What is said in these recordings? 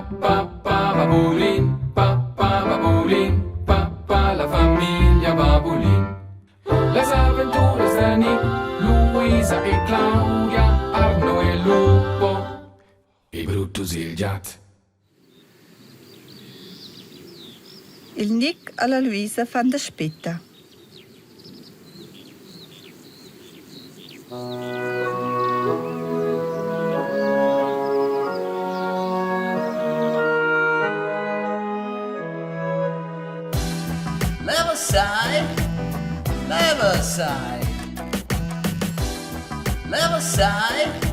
Babulin, papà, la famiglia Babulin. Les aventuras de Nick, Luisa e Claudia, Arno e Lupo, e Brutus il gat. Il Nick alla Luisa fan da spetta. Leva sai, leva sai, leva sai.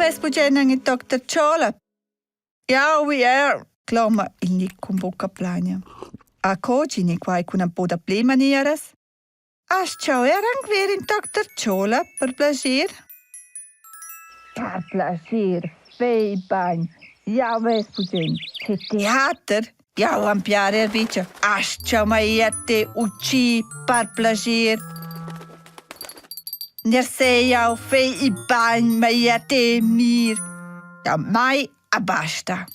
Vespuđenang i doktor Čola. Ja, vi kloma il Nick con bocca plania. A koji ni quai con un po' da plemanieras? As ciao erang verin doktor Čola per plaisir? Per plaisir, fei bagn. Ja, vespuđen. Te teater? Ja, ampiare ervice. As ciao maiete uci per plaisir. Nersei jau fei i bagn maiete mir. Ja, mai abasta.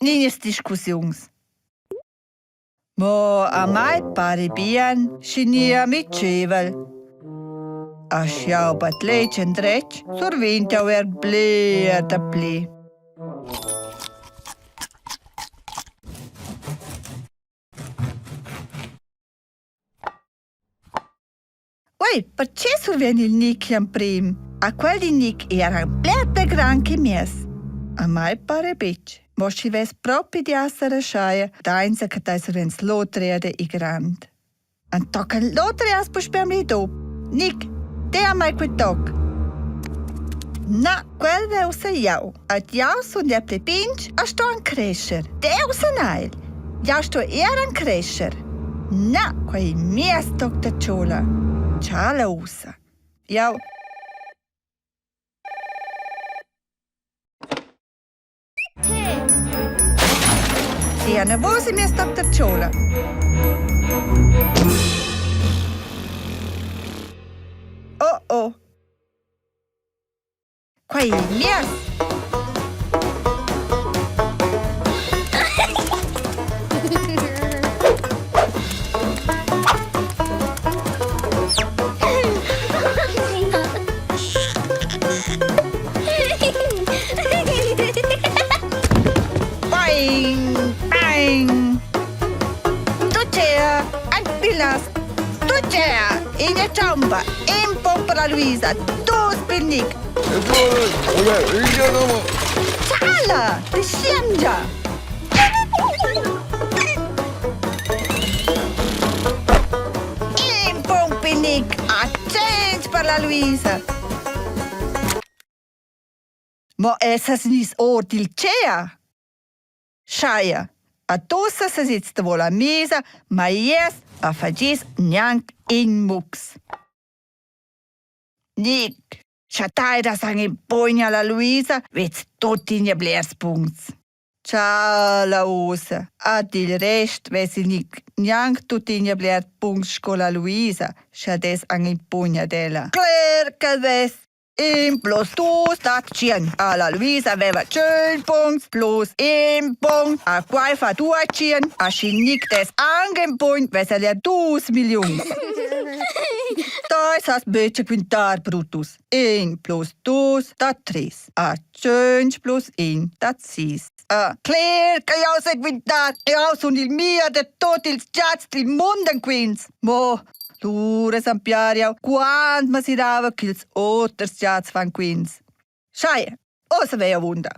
Ninis discussions. Mo a mai pare bien, scinia mi cevel. As jau bat leit en drech, survint jau bleer da ble. Oi, perché surviene il Nick in prim? A quel di Nick era un più gran che mies. A mai pare bitch. Ma ci ves proprio di essere sciaia, dainza che dai surviene slotrede i grand. An tocca l'otrias push per me dop. Nick, te a mai quel toc. Na, quel veu se jau. Ad jau sun der plebinch a sto an crescer. Deu se nail. Jau sto an crescer. Na, quei mies Dr. Čola. Ciao la usa. Jau. Sia nervosi mies Dr. Čola. Oh oh. Quai mies. In e ciamba, in popra Luisa, tu spinnic. Ciala, ti sciengia. In pompinic, a change per la Luisa. Mo essas nis ordil cea. Schaia, a tossa se sitzt vol a mesa, ma jes a fagis nianc in mux. Nick, schatai das ang impogna la Luisa, vets tot in je blerspunts. Ciao la usa, ad il rest vesi Nick nianc tot in je blerspunts con la Luisa, schades ang impogna della. Claire che ves. In plus tu stat cien. A la Luisa aveva 10 punts plus in punct. A quai fa 2 cien. A și Nick des anche in punct vese le 2 milioni. Dai sas bece quintar Brutus. In plus 2 dat 3. A 5 plus in dat 6. Claire, che io se quintar. Io sono il mio de tot il jazz del mondo in quins. Mo... Lure Sampiario, quant ma si dava ch'ils otters jats fan quins. Schei, o se veia wunda.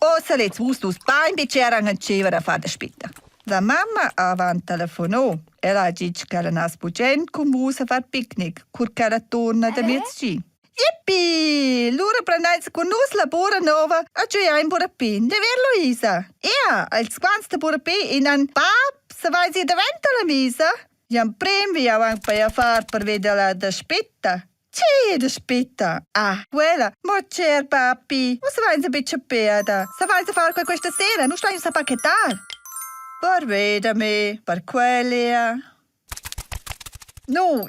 O se l'ets vustus pain biceran a cevera fa da spitta. La mamma avan telefonò e la dice che la nas bugen con vus a far picnic, cur che la torna da miezci. Yippie! Lura prenais con nus la bora nova a gioia in Borapin, de ver Luisa. Ja, als quants de Borapin in an pap, se vai si davant la misa. Iam prem vi avan pa a far per vedere da spitta. C'è da spitta. Ah, quella, mo c'è papi. O se vai a bici peda. Se vai a fare questa sera, non stai a pacchettar. Per vedere, per quelle. No,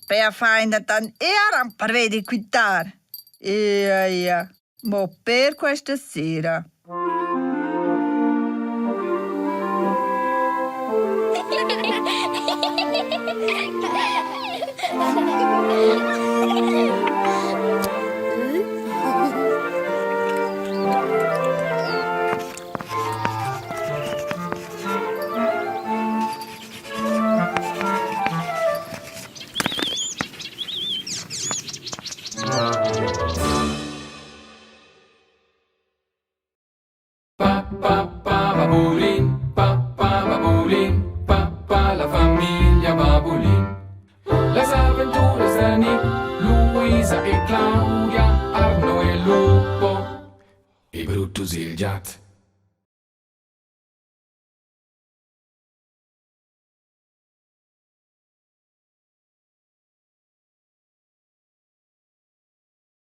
per fare tan eran per vedere quittar. Ja. Mo per questa sera. Papà la famiglia Babulin. Les avventure de Nick, Luisa e Claudia, Arno e Lupo, e Brutus il Giat.